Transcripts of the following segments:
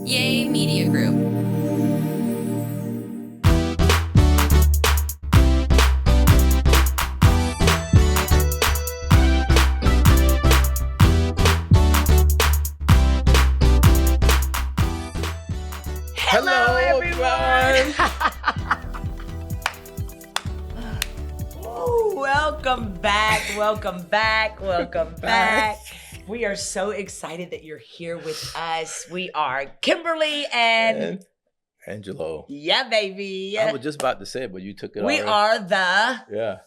Yay Media Group. Hello, everyone. Ooh, welcome back. We are so excited that you're here with us. We are Kimberly and Angelo. Yeah, baby. I was just about to say it, but you took it We already. are the Yeah.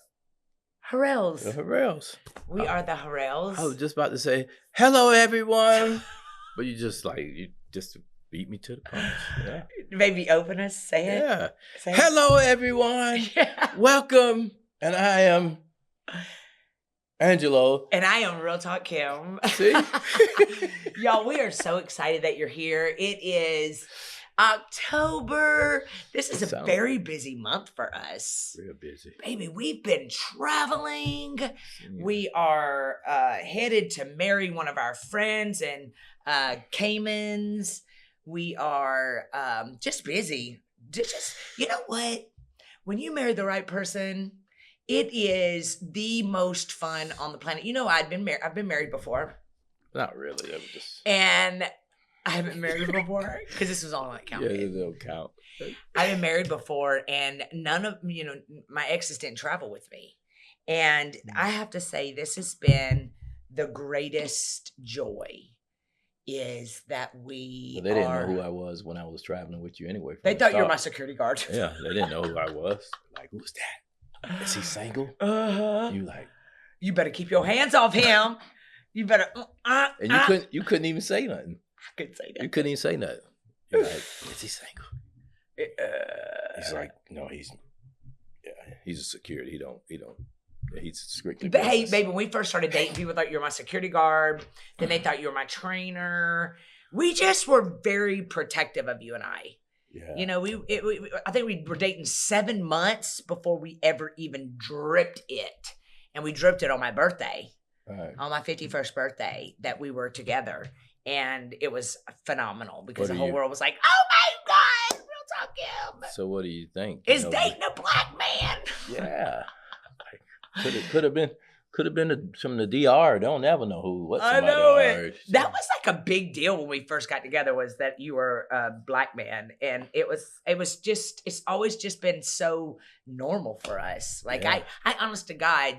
Harrells. The Harrells. We are the Harrells. I was just about to say, hello, everyone. But you just beat me to the punch. Yeah. Baby, open us. Say it. Yeah. Say it. Hello, everyone. Yeah. Welcome. And I am Angelo. And I am Real Talk Kim. See? Y'all, we are so excited that you're here. It is October. This is a very busy month for us. Real busy. Baby, we've been traveling. Yeah. We are headed to marry one of our friends in Caymans. We are just busy. Just, you know what? When you marry the right person, it is the most fun on the planet. You know, I've been married before. Not really. That was just... And I haven't been married before because this was all that counted. Yeah, they don't count. I've been married before, and none of, my exes didn't travel with me. And I have to say, this has been the greatest joy is that They didn't know who I was when I was traveling with you anyway. They thought you were my security guard. Yeah, they didn't know who I was. Like, who's that? Is he single? Uh-huh. You like... You better keep your hands off him. You better. And you couldn't even say nothing. I couldn't say that. You couldn't even say nothing. You're like, is he single? He's like, no, he's a security. He don't. He's strictly. But hey, baby, when we first started dating, people thought you were my security guard. Then they thought you were my trainer. We just were very protective of you and I. Yeah. You know, I think we were dating 7 months before we ever even dripped it. And we dripped it on my birthday, Right. on my 51st birthday, that we were together. And it was phenomenal because the whole world was like, oh my God, Real Talk Kim. So what do you think? Is dating a black man. Yeah. Could have been from the DR. Don't ever know what somebody I know are. it. That was like a big deal when we first got together, was that you were a black man. And it's always just been so normal for us. Like, yeah. I honest to God,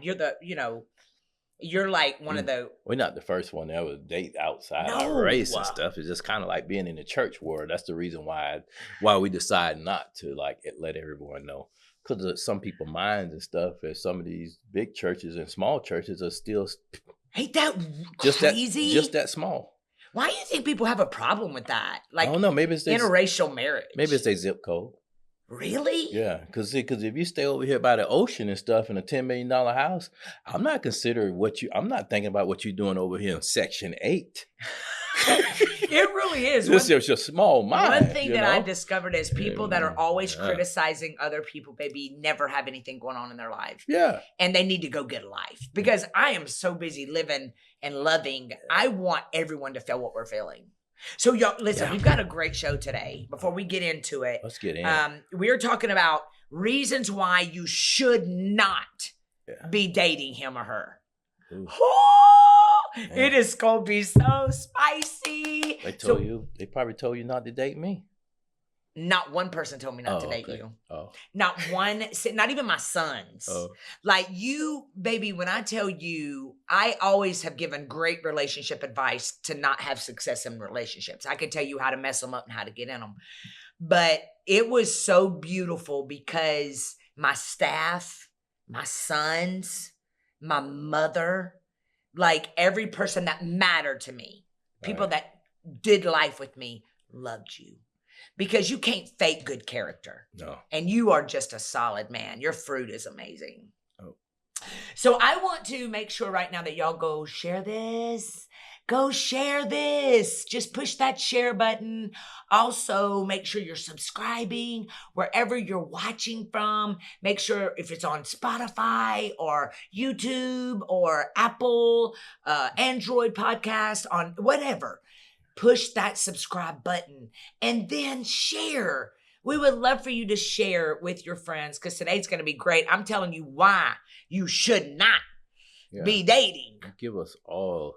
you're like one of the... We're not the first one to ever date outside No. our race and stuff. It's just kind of like being in the church world. That's the reason why we decide not to let everyone know. Because some people minds and stuff, and some of these big churches and small churches are still... Ain't that just crazy? Just that small. Why do you think people have a problem with that? Like, I don't know. Maybe it's interracial marriage. Maybe it's their zip code. Really? Yeah, because if you stay over here by the ocean and stuff in a $10 million house, I'm not thinking about what you're doing over here in Section 8. It really is. This is your small mind. One thing that I discovered is people that are always Yeah. criticizing other people, baby, never have anything going on in their life. Yeah. And they need to go get a life. Because I am so busy living and loving. I want everyone to feel what we're feeling. So y'all, listen, We've got a great show today. Before we get into it, Let's get in. We are talking about reasons why you should not be dating him or her. It is gonna be so spicy. They probably told you not to date me. Not one person told me not to date you. Oh. Not one, not even my sons. Oh. Like you, baby, when I tell you, I always have given great relationship advice to not have success in relationships. I can tell you how to mess them up and how to get in them. But it was so beautiful because my staff, my sons, my mother, like every person that mattered to me, people that did life with me, loved you. Because you can't fake good character. No. And you are just a solid man. Your fruit is amazing. Oh. So I want to make sure right now that y'all go share this. Go share this. Just push that share button. Also, make sure you're subscribing wherever you're watching from. Make sure if it's on Spotify or YouTube or Apple, Android podcast, on whatever. push that subscribe button and then share. We would love for you to share with your friends because today's going to be great. I'm telling you why you should not be dating. Give us all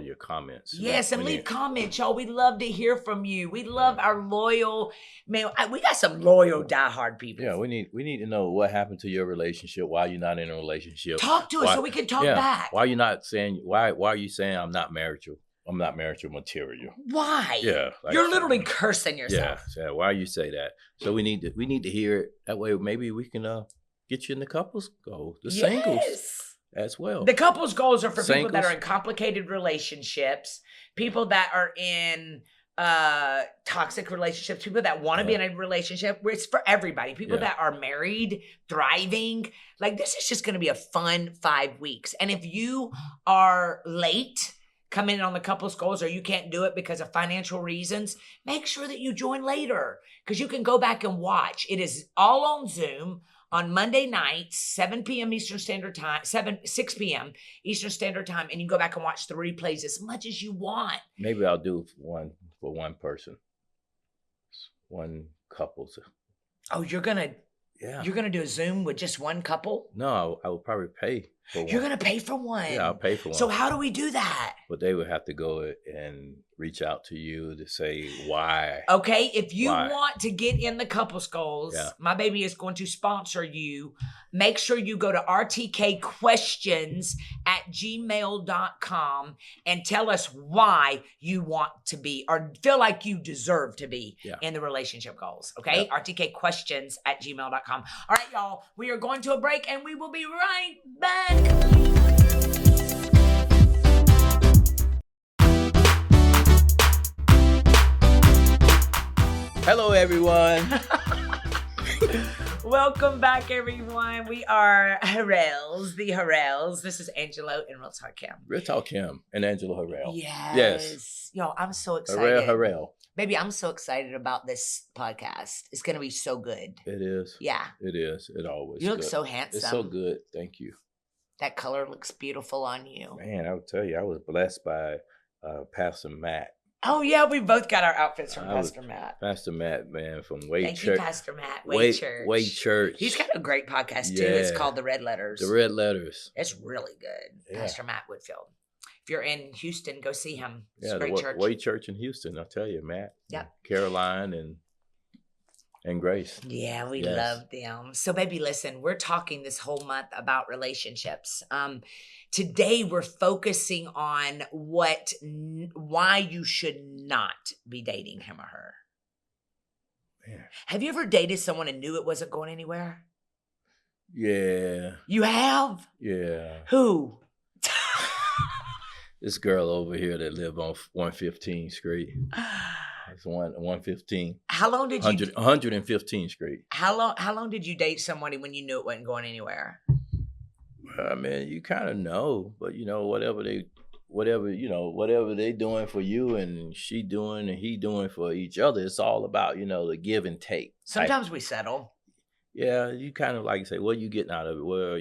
your comments. Yes, and leave comments, y'all. We love to hear from you. We love our loyal, man. We got some loyal, diehard people. Yeah, we need to know what happened to your relationship. Why you're not in a relationship? Talk to us so we can talk back. Why you're not saying? Why are you saying I'm not marital? I'm not marital material. Why? Yeah, you're literally cursing yourself. Yeah. Why you say that? So we need to hear it. That way, maybe we can get you in the couples goal, the singles as well. The couples goals are for people that are in complicated relationships, people that are in toxic relationships, people that want to be in a relationship. It's for everybody. People that are married, thriving. Like, this is just going to be a fun 5 weeks. And if you are late coming in on the couples goals, or you can't do it because of financial reasons, make sure that you join later because you can go back and watch. It is all on Zoom on Monday nights, 7 p.m. Eastern Standard Time, 6 p.m. Eastern Standard Time, and you can go back and watch the replays as much as you want. Maybe I'll do one for one person, one couple. Oh, you're gonna do a Zoom with just one couple? No, I will probably pay for one. You're gonna pay for one? Yeah, I'll pay for one. So how do we do that? But they would have to go and reach out to you to say why. Okay, if you want to get in the couples goals, my baby is going to sponsor you. Make sure you go to rtkquestions@gmail.com and tell us why you want to be or feel like you deserve to be in the relationship goals. Okay, rtkquestions@gmail.com. All right, y'all, we are going to a break and we will be right back. Hello, everyone. Welcome back, everyone. We are the Harrells. This is Angelo and Real Talk Kim. Real Talk Kim and Angelo Harrell. Yes. Yo, I'm so excited. Harrell. Baby, I'm so excited about this podcast. It's going to be so good. It is. Yeah. It is. It always You look so handsome. It's so good. Thank you. That color looks beautiful on you. Man, I would tell you, I was blessed by Pastor Matt. Oh, yeah, we both got our outfits from Pastor Matt. Pastor Matt, man, from Wade Church. Thank you, Pastor Matt. Wade Church. Wade Church. He's got a great podcast, too. It's called The Red Letters. The Red Letters. It's really good. Yeah. Pastor Matt Whitfield. If you're in Houston, go see him. It's a great church. Wade Church in Houston, I'll tell you, Matt. Yep. Caroline and Grace. Yeah, we love them. So, baby, listen, we're talking this whole month about relationships. Today, we're focusing on why you should not be dating him or her. Man. Have you ever dated someone and knew it wasn't going anywhere? Yeah. You have? Yeah. Who? This girl over here that lived on 115th Street. It's 115. How long did you 115th Street. How long did you date somebody when you knew it wasn't going anywhere? I mean, you kind of know, but whatever they doing for you and she doing and he doing for each other, it's all about, the give and take. Sometimes we settle. Yeah, you kind of like say, what are you getting out of it? Well,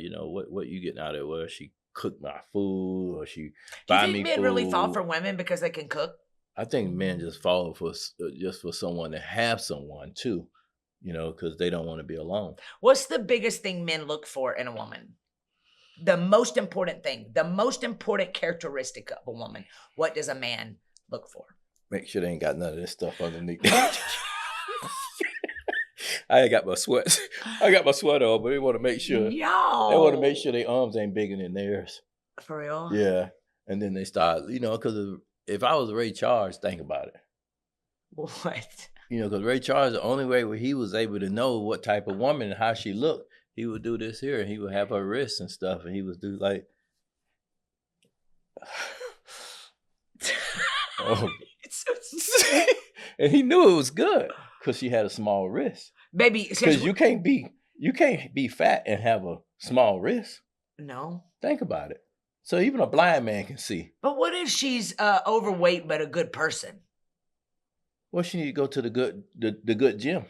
what you getting out of it? Well, she cooked my food or she buy me food. Do you think men really fall for women because they can cook? I think men just fall for someone to have someone too, because they don't want to be alone. What's the biggest thing men look for in a woman? The most important thing, the most important characteristic of a woman. What does a man look for? Make sure they ain't got none of this stuff underneath. I got my sweat. I got my sweater on, but they want to make sure. They want to make sure their arms ain't bigger than theirs. For real? Yeah. And then they start, because if I was Ray Charles, think about it. What? Because Ray Charles, the only way where he was able to know what type of woman and how she looked, he would do this here, and he would have her wrists and stuff, and he would do like, and he knew it was good because she had a small wrist. Baby, because you can't be fat and have a small wrist. No. Think about it. So even a blind man can see. But what if she's overweight but a good person? Well, she need to go to the good gym.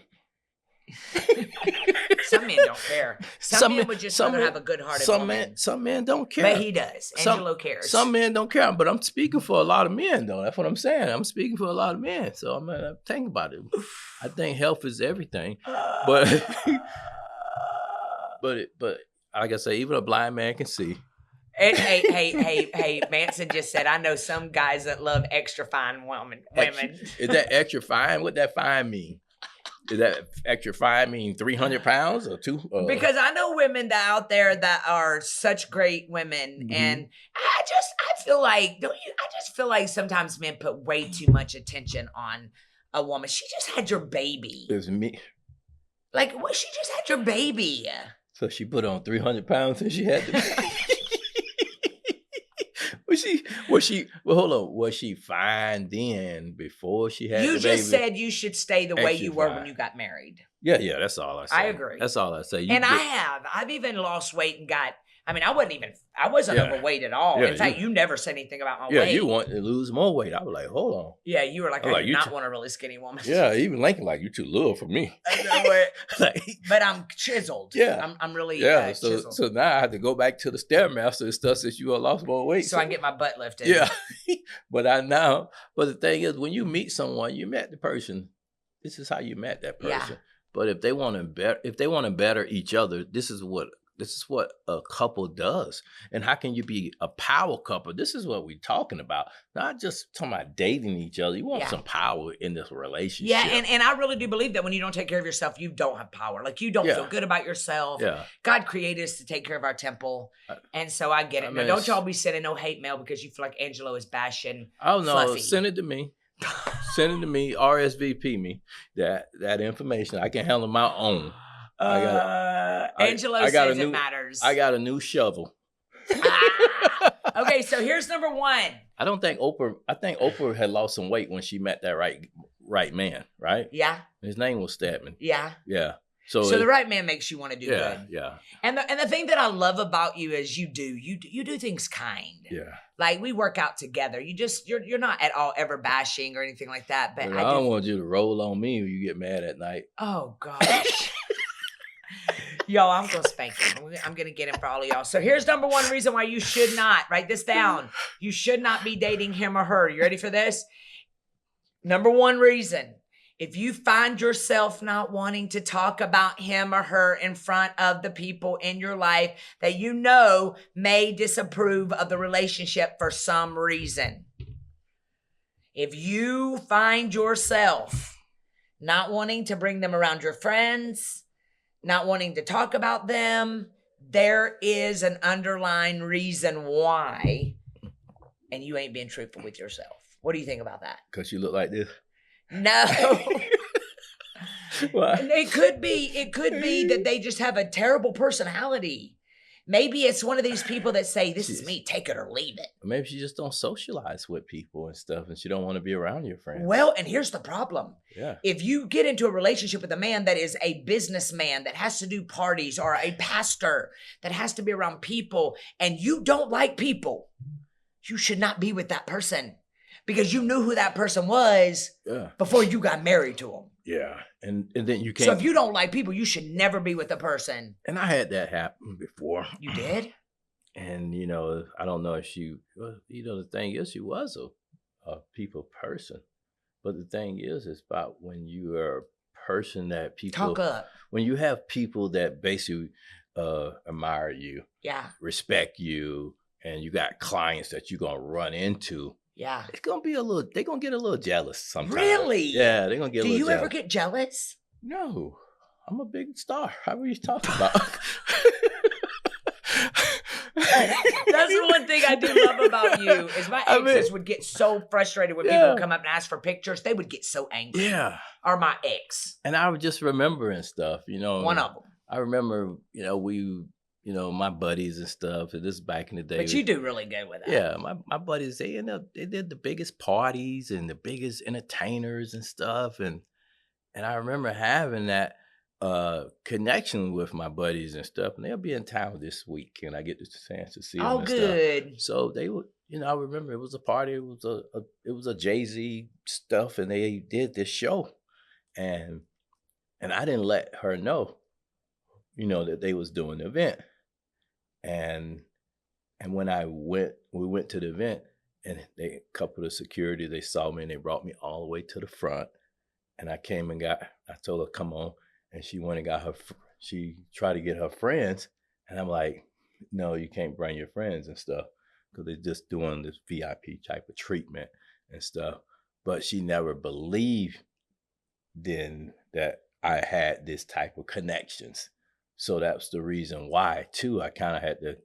Some men don't care. Some men would just rather have a good-hearted woman. Some men don't care. But he does. Angelo cares. Some men don't care, but I'm speaking for a lot of men, though. That's what I'm saying. I'm speaking for a lot of men. So I'm gonna think about it. I think health is everything. But but like I say, even a blind man can see. Hey, Manson just said, I know some guys that love extra fine women. Is that extra fine? What that fine mean? Does that extra fine mean 300 pounds or two? Because I know women that out there that are such great women, and I feel like, I just feel like sometimes men put way too much attention on a woman. She just had your baby. It's me. Like, what? She just had your baby. So she put on 300 pounds and she had to. Was she fine then before she had the baby? You just said you should stay the way you were when you got married. Yeah, that's all I say. I agree. That's all I say. I've even lost weight and I wasn't overweight at all. In fact, you never said anything about my weight. Yeah, you want to lose more weight. I was like, hold on. Yeah, you were like, I do not want a really skinny woman. Yeah, even Lincoln like, you too little for me. But I'm chiseled. Yeah. I'm really chiseled. So now I have to go back to the Stairmaster and stuff since you lost more weight. So I can get my butt lifted. Yeah. But the thing is, when you meet someone, you met the person. This is how you met that person. Yeah. But if they want to better each other, this is what a couple does. And how can you be a power couple? This is what we're talking about. Not just talking about dating each other. You want some power in this relationship. Yeah, and I really do believe that when you don't take care of yourself, you don't have power. Like, you don't feel good about yourself. Yeah. God created us to take care of our temple. And so I get it. Now, don't y'all be sending no hate mail because you feel like Angelo is bashing Fluffy. Send it to me. Send it to me. RSVP me that information. I can handle my own. Angelo says it matters. I got a new shovel. Okay, so here's number one. I think Oprah had lost some weight when she met that right man, right? Yeah. His name was Stedman. Yeah. Yeah. So the right man makes you want to do good. Yeah. And the thing that I love about you is you do things kind. Yeah. Like, we work out together. You're not at all ever bashing or anything like that. But I don't want you to roll on me when you get mad at night. Oh gosh. Yo, I'm going to spank him. I'm going to get him for all of y'all. So here's number one reason why you should not. Write this down. You should not be dating him or her. You ready for this? Number one reason. If you find yourself not wanting to talk about him or her in front of the people in your life that you know may disapprove of the relationship for some reason. If you find yourself not wanting to bring them around your friends, not wanting to talk about them, there is an underlying reason why, and you ain't being truthful with yourself. What do you think about that? Because you look like this. No. It could be that they just have a terrible personality. Maybe it's one of these people that say, this is me, take it or leave it. Maybe she just don't socialize with people and stuff, and she don't want to be around your friends. Well, and here's the problem. Yeah. If you get into a relationship with a man that is a businessman that has to do parties, or a pastor that has to be around people, and you don't like people, you should not be with that person. Because you knew who that person was before you got married to him. Yeah. And then you can't. So if you don't like people, you should never be with a person. And I had that happen before. You did? And, I don't know if the thing is, she was a people person. But the thing is, it's about when you are a person that people. Talk up. When you have people that basically admire you. Yeah. Respect you. And you got clients that you're going to run into. Yeah. It's going to be they're going to get a little jealous sometimes. Really? Yeah, they're going to get a little jealous. Do you ever get jealous? No. I'm a big star. How are you talking about? That's the one thing I do love about you is my exes would get so frustrated when people would come up and ask for pictures. They would get so angry. Yeah. Or my ex. And I would just remembering stuff, One of them. I remember, my buddies and stuff. And this is back in the day. But you do really good with that. Yeah, my buddies, they did the biggest parties and the biggest entertainers and stuff. And I remember having that connection with my buddies and stuff. And they'll be in town this week, and I get the chance to see them. Oh, and good. Stuff. So they would, I remember it was a party. It was a Jay-Z stuff, and they did this show, and I didn't let her know that they was doing the event. And when we went to the event, and a couple of security, they saw me and they brought me all the way to the front. And I came and I told her, come on. And she went and got she tried to get her friends. And I'm like, no, you can't bring your friends and stuff, because they're just doing this VIP type of treatment and stuff. But she never believed then that I had this type of connections. So that's the reason why, too, I kind of had to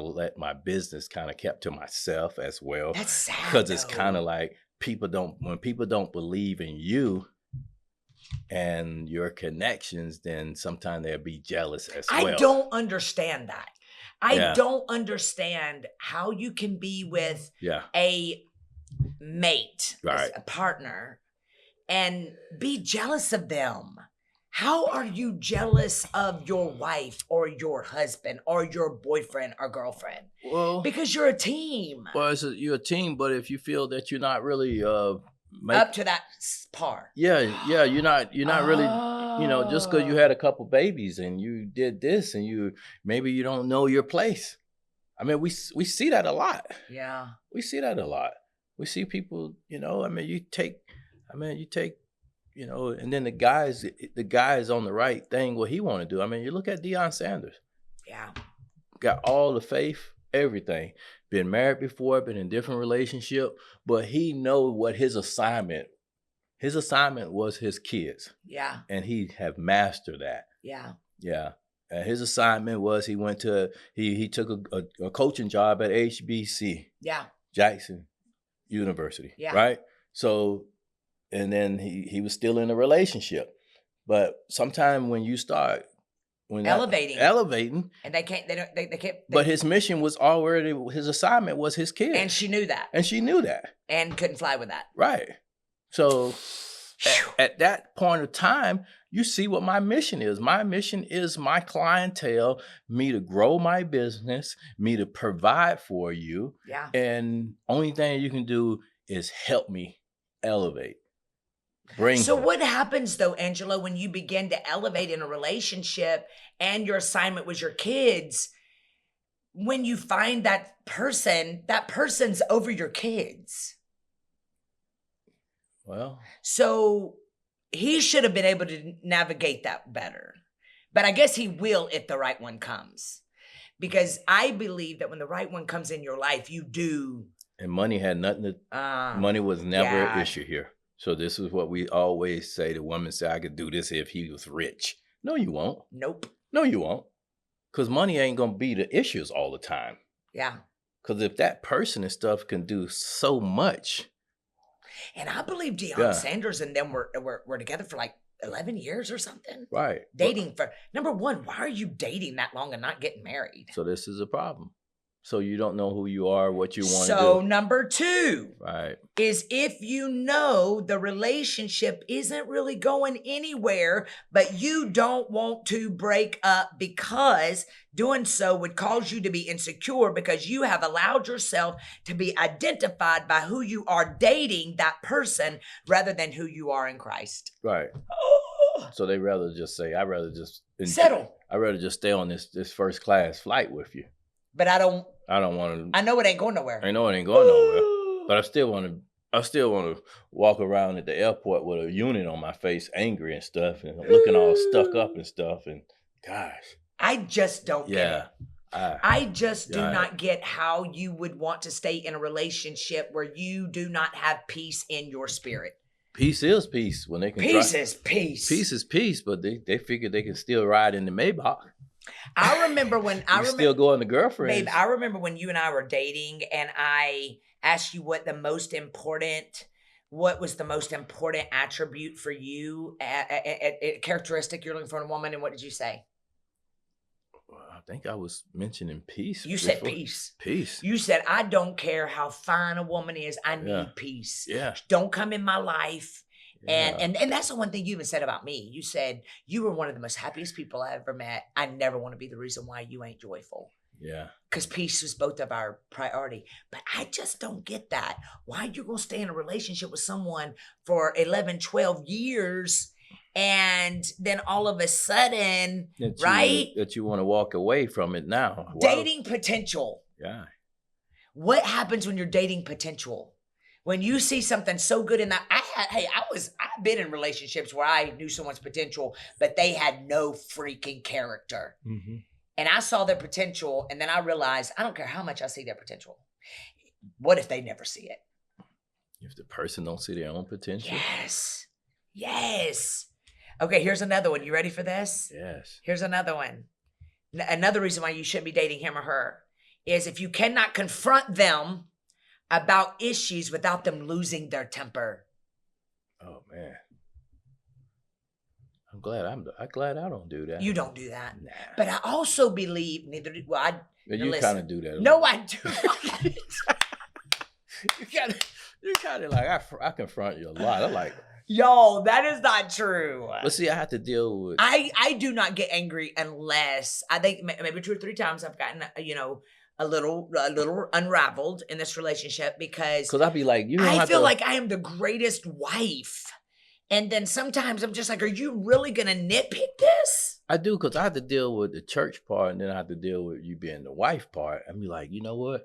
let my business kind of kept to myself as well. That's sad, because it's though. kind of like when people don't believe in you and your connections, then sometimes they'll be jealous as well. I don't understand that. I Yeah. don't understand how you can be with a mate, Right. a partner, and be jealous of them. How are you jealous of your wife or your husband or your boyfriend or girlfriend? Well, Because you're a team. Well, you're a team, but if you feel that you're not really up to that par. Yeah, you're not really, just because you had a couple babies and you did this and maybe you don't know your place. I mean, we see that a lot. Yeah. We see that a lot. We see people, you take, and then the guy's on the right thing, what he want to do. I mean, you look at Deion Sanders. Yeah. Got all the faith, everything. Been married before, been in different relationship, but he know what his assignment was his kids. Yeah. And he have mastered that. Yeah. Yeah. And his assignment was he took a coaching job at HBC. Yeah. Jackson University. Yeah. Right? So, and then he was still in a relationship. But sometime when you start elevating, and they can't. But his mission was already, his assignment was his kid, and she knew that, and couldn't fly with that. Right. So at that point of time, you see what my mission is. My mission is my clientele, me to grow my business, me to provide for you. Yeah. And only thing you can do is help me elevate. So what happens though, Angelo, when you begin to elevate in a relationship and your assignment was your kids, when you find that person's over your kids? Well, so he should have been able to navigate that better, but I guess he will if the right one comes, because I believe that when the right one comes in your life, you do. And money had nothing to, money was never an issue here. So this is what we always say. The women say, I could do this if he was rich. No, you won't. Nope. No, you won't. Because money ain't going to be the issues all the time. Yeah. Because if that person and stuff can do so much. And I believe Deion Sanders and them were together for like 11 years or something. Right. Dating for, number one, why are you dating that long and not getting married? So this is a problem. So you don't know who you are, what you want to do. So number two, right, is if you know the relationship isn't really going anywhere, but you don't want to break up because doing so would cause you to be insecure because you have allowed yourself to be identified by who you are dating that person rather than who you are in Christ. Right. So they rather just say, I'd rather just settle. I'd rather just stay on this first class flight with you. But I don't want to. I know it ain't going nowhere. I know it ain't going nowhere. But I still want to walk around at the airport with a unit on my face, angry and stuff, and looking all stuck up and stuff. And gosh, I just don't get it. I just do Yeah. not get how you would want to stay in a relationship where you do not have peace in your spirit. Peace is peace when they can. Peace is peace. Peace is peace, but they figure they can still ride in the Maybach. I remember when still go on the girlfriends. Babe, I remember when you and I were dating and I asked you what was the most important attribute for you, a characteristic you're looking for in a woman, and what did you say? I think I was mentioning peace. You said peace. Peace. You said, I don't care how fine a woman is, I need peace. Yeah. Don't come in my life. Yeah. And that's the one thing you even said about me. You said, you were one of the most happiest people I ever met. I never want to be the reason why you ain't joyful. Yeah. Because peace was both of our priority. But I just don't get that. Why you going to stay in a relationship with someone for 11, 12 years And then all of a sudden, that you want to walk away from it now. Dating potential. Yeah. What happens when you're dating potential? When you see something so good in that, I've been in relationships where I knew someone's potential, but they had no freaking character. Mm-hmm. And I saw their potential, and then I realized I don't care how much I see their potential. What if they never see it? If the person don't see their own potential? Yes. Okay, here's another one. You ready for this? Yes. Here's another one. Another reason why you shouldn't be dating him or her is if you cannot confront them about issues without them losing their temper. Oh man. I'm glad I don't do that. You don't do that. Nah. But I also believe you kind of do that. No, I do. you kind of like I confront you a lot. I'm like, yo, that is not true. But see, I have to deal with. I do not get angry unless I think maybe 2 or 3 times I've gotten a little unraveled in this relationship because I'd be like, I feel like I am the greatest wife. And then sometimes I'm just like, are you really going to nitpick this? I do, because I have to deal with the church part, and then I have to deal with you being the wife part. And be like, you know what?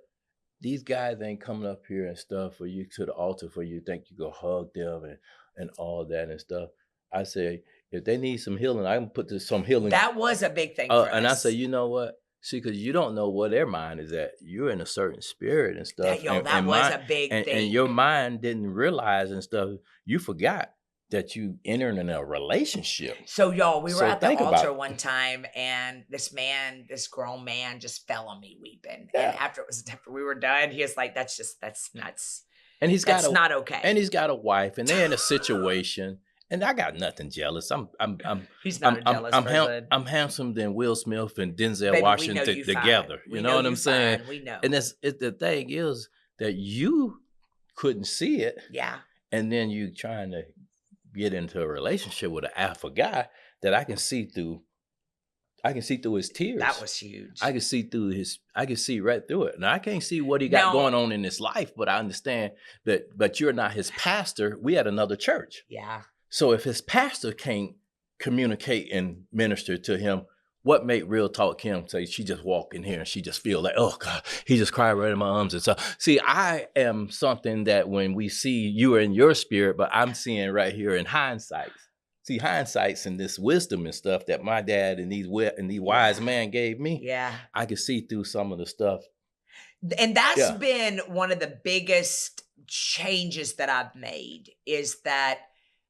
These guys ain't coming up here and stuff for you to the altar for you think you go hug them and all that and stuff. I say, if they need some healing, I can put some healing. That was a big thing for us. And I say, you know what? See, because you don't know where their mind is at. You're in a certain spirit and stuff. That was a big thing. And your mind didn't realize and stuff. You forgot that you entered in a relationship. So y'all, we were at the altar one time, and this grown man just fell on me weeping. Yeah. And after we were done, he was like, that's nuts. And that's not okay. And he's got a wife, and they're in a situation. And I got nothing jealous. He's not a jealous person. I'm handsome than Will Smith and Denzel Washington together. You know what I'm saying? We know. And the thing is that you couldn't see it. Yeah. And then you trying to get into a relationship with an alpha guy that I can see through his tears. That was huge. I can see right through it. Now I can't see what he got going on in his life, but I understand but you're not his pastor. We at another church. Yeah. So if his pastor can't communicate and minister to him, what made Real Talk Kim say she just walk in here and she just feel like, oh God, he just cried right in my arms and stuff. See, I am something that when we see you are in your spirit, but I'm seeing right here in hindsight. See, hindsight's and this wisdom and stuff that my dad and these wise man gave me. Yeah. I could see through some of the stuff. And that's been one of the biggest changes that I've made is that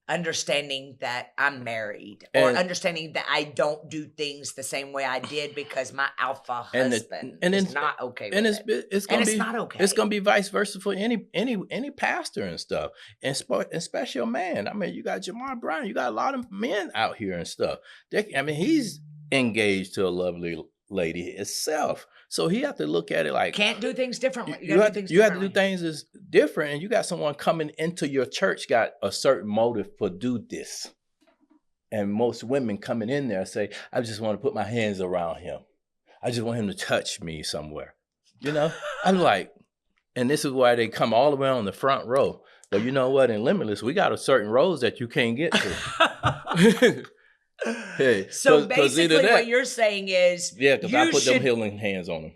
understanding that I'm married or understanding that I don't do things the same way I did because my alpha husband is not okay with it. It's not okay. It's going to be vice versa for any pastor and stuff, and especially a man. I mean, you got Jamar Bryan, you got a lot of men out here and stuff. He's engaged to a lovely lady itself. So he have to look at it like can't do things differently. You have to do things as different, and you got someone coming into your church got a certain motive for do this. And most women coming in there say, I just want to put my hands around him. I just want him to touch me somewhere. You know? I'm like, and this is why they come all the way on the front row. But you know what? In Limitless, we got a certain rows that you can't get to. Hey, so basically what you're saying is because I put them healing hands on them.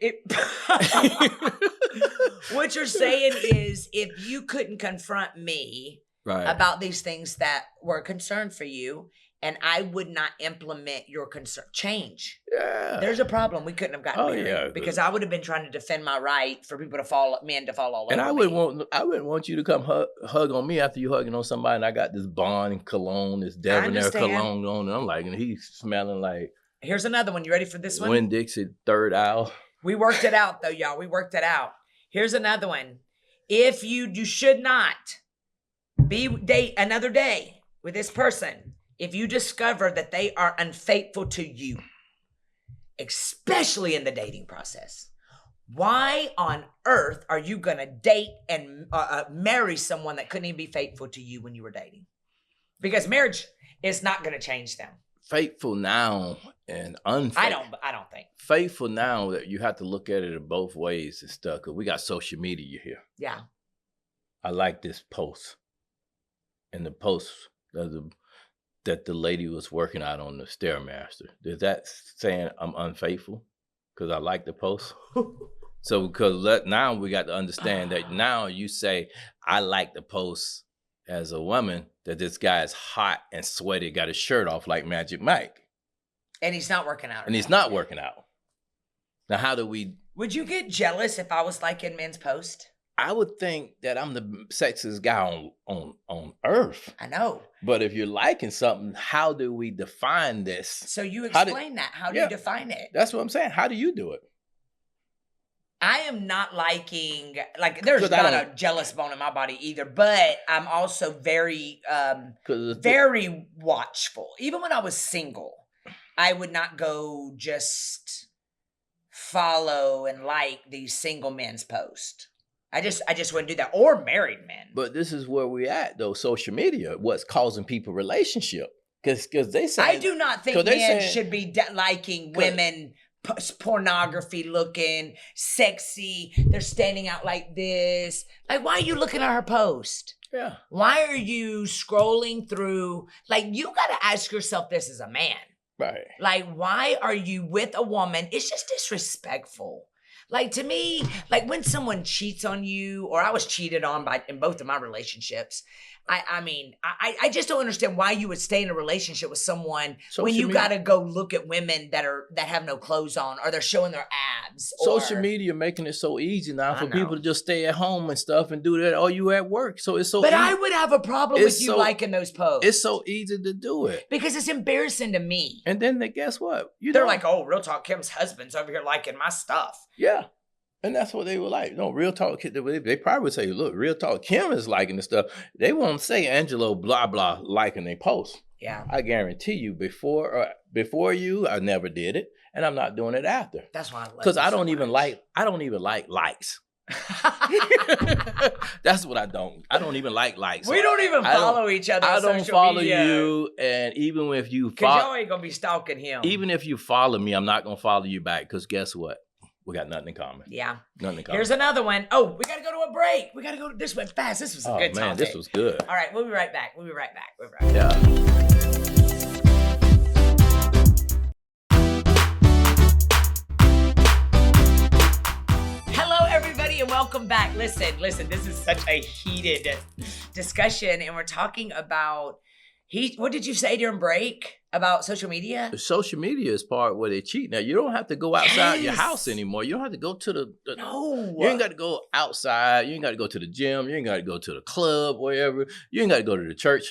What you're saying is if you couldn't confront me about these things that were a concern for you and I would not implement your concern change. Yeah. There's a problem. We couldn't have gotten married because I would have been trying to defend my right for men to fall all over. And I wouldn't want you to come hug on me after you hugging on somebody and I got this Bond and cologne, this Debonair cologne on, and I'm like, and he's smelling like. Here's another one. You ready for this one? Winn-Dixie, Third Aisle. We worked it out though, y'all. We worked it out. Here's another one. If you should not date another day with this person, if you discover that they are unfaithful to you, especially in the dating process, why on earth are you going to date and marry someone that couldn't even be faithful to you when you were dating? Because marriage is not going to change them. Faithful now and unfaithful. I don't think. Faithful now, that you have to look at it in both ways and stuff, because we got social media here. Yeah. I like this post. And the post, that the lady was working out on the Stairmaster. Is that saying I'm unfaithful because I like the post? So because now we got to understand that now you say I like the post as a woman that this guy is hot and sweaty, got his shirt off like Magic Mike. And he's not working out. And he's not working out. Now, how do we... Would you get jealous if I was liking men's post? I would think that I'm the sexiest guy on earth. I know. But if you're liking something, how do we define this? So you explain that. How do you define it? That's what I'm saying. How do you do it? I am not liking, like, there's not a jealous bone in my body either, but I'm also very, very watchful. Even when I was single, I would not go just follow and like these single men's posts. I just wouldn't do that. Or married men. But this is where we're at, though. Social media, what's causing people relationship. Because they say... I do not think men should be liking women pornography looking, sexy. They're standing out like this. Like, why are you looking at her post? Yeah. Why are you scrolling through? Like, you got to ask yourself this as a man. Right. Like, why are you with a woman? It's just disrespectful. Like, to me, like when someone cheats on you, or I was cheated on in both of my relationships. I just don't understand why you would stay in a relationship with someone when you got to go look at women that have no clothes on, or they're showing their abs. Social media making it so easy now for people to just stay at home and stuff and do that. Or you at work, so it's so. But I would have a problem with you liking those posts. It's so easy to do it because it's embarrassing to me. And then guess what? They're like, oh, real talk, Kim's husband's over here liking my stuff. Yeah. And that's what they were like. No, real talk. They probably would say, look, real talk. Kim is liking the stuff. They won't say Angelo blah blah liking their post. Yeah. I guarantee you, before you, I never did it, and I'm not doing it after. That's why I love. Because I don't even like likes. That's what I don't. I don't even like likes. We don't even follow each other. I don't follow you, and even if you because y'all ain't gonna be stalking him. Even if you follow me, I'm not gonna follow you back. Because guess what? We got nothing in common. Yeah. Nothing in common. Here's another one. Oh, we got to go to a break. We got to go. This went fast. This was a good topic. This was good. All right. We'll be right back. Yeah. Hello, everybody, and welcome back. Listen. This is such a heated discussion, and we're talking about what did you say during break about social media? The social media is part where they cheat. Now, you don't have to go outside your house anymore. You don't have to go to No. You ain't got to go outside. You ain't got to go to the gym. You ain't got to go to the club, wherever. You ain't got to go to the church.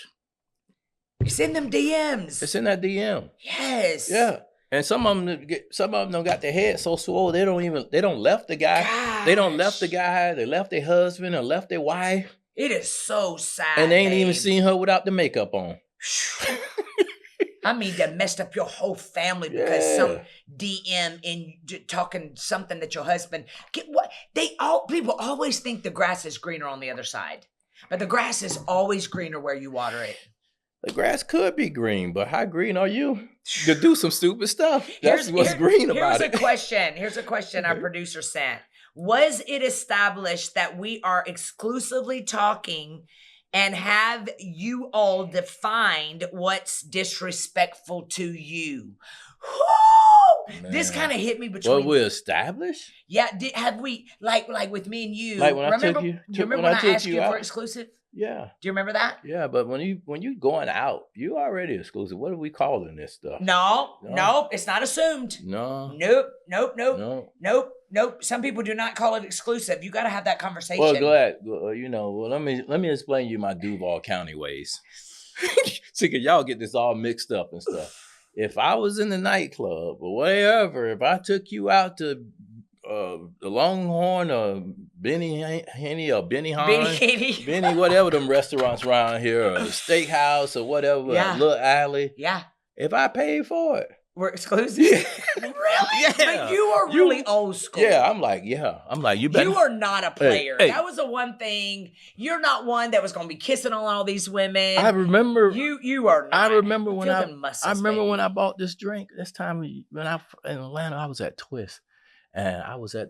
It's in them DMs. It's in that DM. Yes. Yeah. And some of them don't got their head so swole. They don't left the guy. Gosh. They don't left the guy. They left their husband or left their wife. It is so sad. And they ain't even seen her without the makeup on. I mean, that messed up your whole family because some DM in talking something that your husband people always think the grass is greener on the other side, but the grass is always greener where you water it. The grass could be green, but how green are you to do some stupid stuff? That's what's green about it. Here's a question our producer sent. Was it established that we are exclusively talking, and have you all defined what's disrespectful to you? This kind of hit me between. What we established? Yeah. Have we like with me and you? Like when remember, I took you. Do you remember when I asked you for exclusive? Yeah. Do you remember that? Yeah, but when you going out, you already exclusive. What are we calling this stuff? No, it's not assumed. No. Nope. Some people do not call it exclusive. You got to have that conversation. Well, glad. Let me explain you my Duval County ways. See, cause y'all get this all mixed up and stuff. If I was in the nightclub or whatever, if I took you out to the Longhorn or Benny Henny or Benny Hahn, Benny whatever them restaurants around here, or the steakhouse or whatever, Little Alley. Yeah. If I paid for it. We're exclusive? Yeah. Really? Yeah. But you are really old school. Yeah, I'm like, you better. You are not a player. Hey. That was the one thing. You're not one that was going to be kissing on all these women. I remember. You are not. I remember when when I bought this drink. This time when I in Atlanta, I was at Twist. And I was at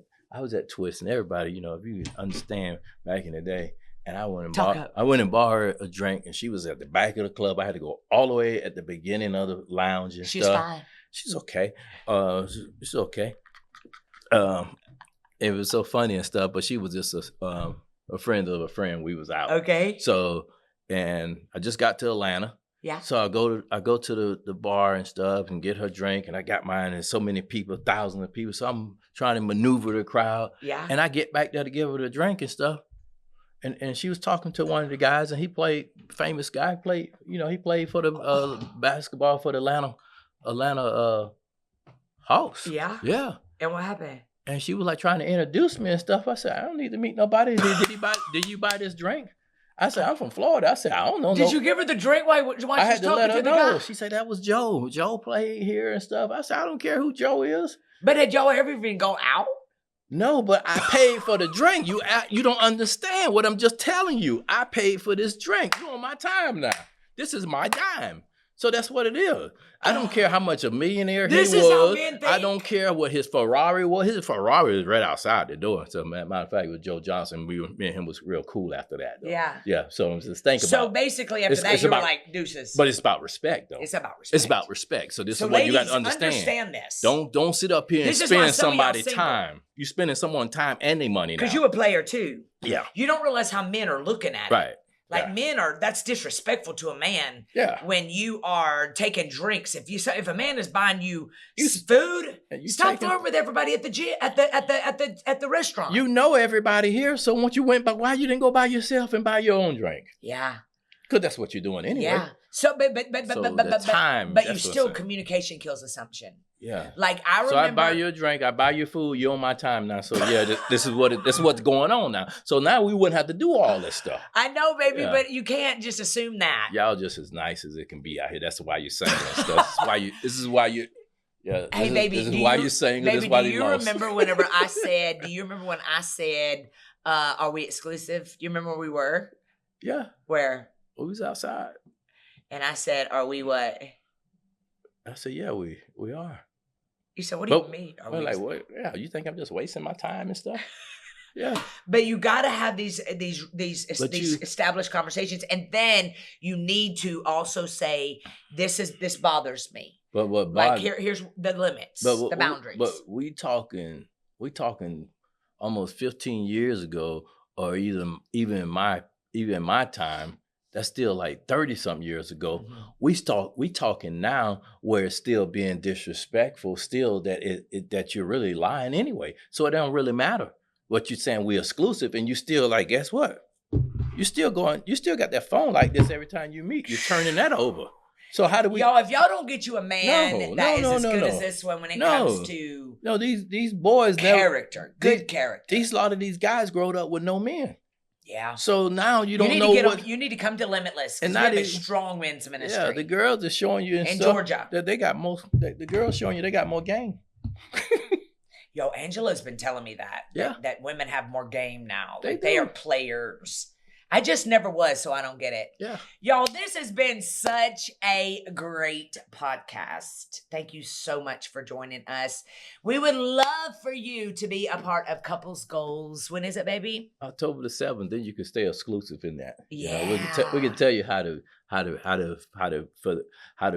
Twist, and everybody, if you understand back in the day, And I went and Talk bought up. I went and bought her a drink, and she was at the back of the club. I had to go all the way at the beginning of the lounge and She's stuff. fine. She's okay. She's okay. It was so funny and stuff, but she was just a friend of a friend. We was out. Okay. So, and I just got to Atlanta. Yeah. So I go to the bar and stuff and get her drink, and I got mine, and so many people, thousands of people. So I'm trying to maneuver the crowd. Yeah. And I get back there to give her the drink and stuff. And she was talking to one of the guys, and he played, famous guy, he played for the basketball for the Atlanta Hawks. Yeah. Yeah. And what happened? And she was like trying to introduce me and stuff. I said, I don't need to meet nobody. Did you buy this drink? I said, I'm from Florida. I said, I don't know. Did you give her the drink while she I was had to let talking her to the know. guy? She said that was Joe. Joe played here and stuff. I said, I don't care who Joe is. But had y'all ever even gone out? No, but I paid for the drink. You don't understand what I'm just telling you. I paid for this drink. You on my time now. This is my dime. So that's what it is. I don't care how much a millionaire This he is how was. men think. I don't care what his Ferrari was. His Ferrari was right outside the door. So matter of fact, with Joe Johnson, me and him was real cool after that. Though. Yeah. Yeah. So just think about. So basically, after that, it's you were about- like deuces. But it's about respect, though. It's about respect. It's about respect. So this So is what you got ladies, to understand. this. Don't sit up here and This is why spend some of y'all somebody's single. time. You spending someone's time and their money now. Because you a player too. Yeah. You don't realize how men are looking at it. Right. Like Yeah. that's disrespectful to a man. Yeah. When you are taking drinks, if a man is buying you food, And you stop taking- flirting with everybody at the gym, at the restaurant. You know everybody here, so once you went, but why you didn't go by yourself and buy your own drink? Yeah. Because that's what you're doing anyway. Yeah. So but time, but you that's what I'm still saying. communication kills assumption. Yeah. Like I remember. So I buy you a drink, I buy you food, you're on my time now. So yeah, this is what's going on now. So now we wouldn't have to do all this stuff. I know, baby, Yeah. but you can't just assume that. Y'all just as nice as it can be out here. That's why you're single and stuff. This is why you. Yeah. Hey, baby, This is do why you- you're single. Baby, This is why do you you lost. remember whenever I said? Do you remember when I said, "Are we exclusive?" You remember where we were? Yeah. Where? We was outside. And I said, "Are we what?" I said, yeah, we are. You said, "What do you But mean?" Are we're we like, exclusive? what? Yeah, you think I'm just wasting my time and stuff? Yeah. But you got to have these But you- established conversations, and then you need to also say, "This bothers me." But what Like bothers- here's the limits, But the boundaries. But we talking almost 15 years ago, or even in my time. That's still like 30 something years ago. Mhm. We talking now where it's still being disrespectful, still that that you're really lying anyway. So it don't really matter what you're saying. We're exclusive, and you still like, guess what? You still got that phone like this every time you meet. You're turning that over. So how do we? Y'all, if y'all don't get you a man No, that is no, as no, good no. as this one when it No. comes to No, these boys never. character, good these- character. A lot of these guys growed up with no men. Yeah. So now you You don't need know to what. you need to come to Limitless because And we not have a even- strong men's ministry. Yeah, the girls are showing you In stuff Georgia. that they got most. The girls showing you they got more game. Yo, Angela's been telling me that. Yeah. That women have more game now. They Like, they do. are players. I just never was, so I don't get it. Yeah. Y'all, this has been such a great podcast. Thank you so much for joining us. We would love for you to be a part of Couples Goals. When is it, baby? October the 7th, then you can stay exclusive in that. You know, we Yeah. can tell you how to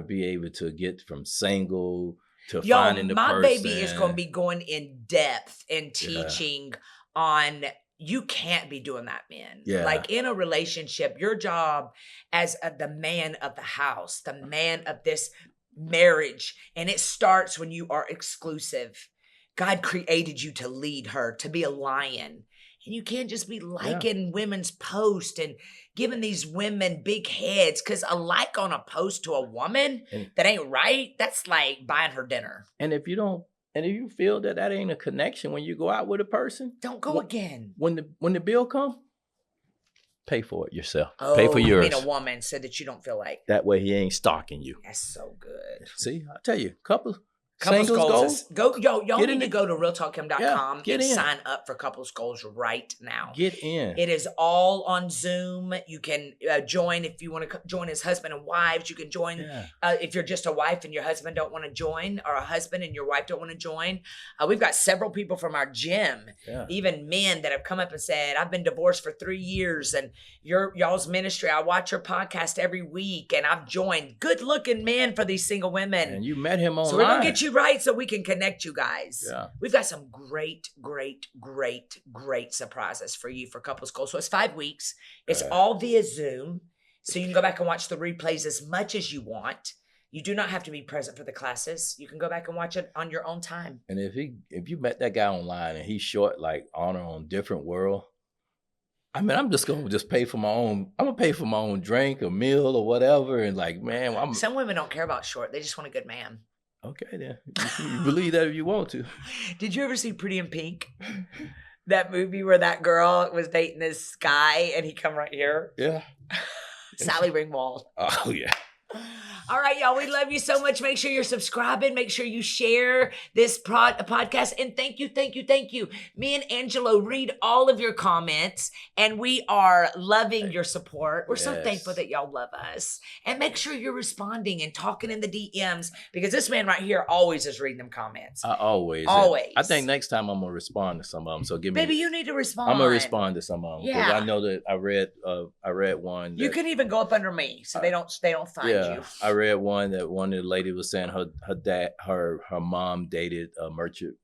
be able to get from single to Yo, finding the my person. baby is going to be going in depth and teaching on you can't be doing that, man. Yeah. Like in a relationship, your job as the man of the house, the man of this marriage, and it starts when you are exclusive. God created you to lead her, to be a lion. And you can't just be liking women's posts and giving these women big heads, because a like on a post to a woman that ain't right, that's like buying her dinner. And if you feel that ain't a connection when you go out with a person, Don't go again. when the bill come, pay for it yourself. Pay for yours. You mean a woman so that you don't feel like That way he ain't stalking you. that's so good. See, I tell you, couples Couples Singles goals. goal? Y'all Get need in to it. go to realtalkhim.com Yeah, get and in. sign up for Couples Goals right now. Get in. It is all on Zoom. You can join if you want to join as husband and wives. You can join if you're just a wife and your husband don't want to join, or a husband and your wife don't want to join. We've got several people from our gym, even men that have come up and said, I've been divorced for 3 years and y'all's ministry, I watch your podcast every week and I've joined. Good looking men for these single women. And you met him online. So we're going to get you right so we can connect you guys. Yeah. We've got some great surprises for you for Couples Goals. So it's 5 weeks. It's all via Zoom. So you can go back and watch the replays as much as you want. You do not have to be present for the classes. You can go back and watch it on your own time. And if you met that guy online and he's short like Honor on Different World, I mean, I'm just gonna pay for my own. I'm gonna pay for my own drink, a meal, or whatever. And like, man, some women don't care about short. They just want a good man. Okay, then you believe that if you want to. Did you ever see Pretty in Pink? That movie where that girl was dating this guy and he come right here. Yeah. Sally Ringwald. Oh yeah. All right, y'all. We love you so much. Make sure you're subscribing. Make sure you share this podcast. And thank you. Me and Angelo read all of your comments, and we are loving your support. We're so thankful that y'all love us. And make sure you're responding and talking in the DMs, because this man right here always is reading them comments. Always. I think next time I'm gonna respond to some of them. So give me. Baby, you need to respond. I'm gonna respond to some of them because Yeah. I know that I read one. You can even go up under me, so they don't find you. I read one that one of the lady was saying her mom dated a merchant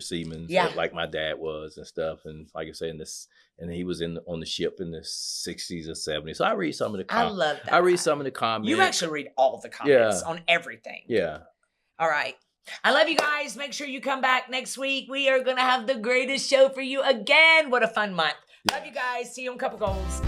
seaman, like my dad was and stuff, and like I say, and he was on the ship in the 60s or 70s. So I read some of the comments. I love that. I read some of the comments. You actually read all the comments on everything. Yeah. All right. I love you guys. Make sure you come back next week. We are going to have the greatest show for you again. What a fun month. Love you guys. See you on Couple Goals.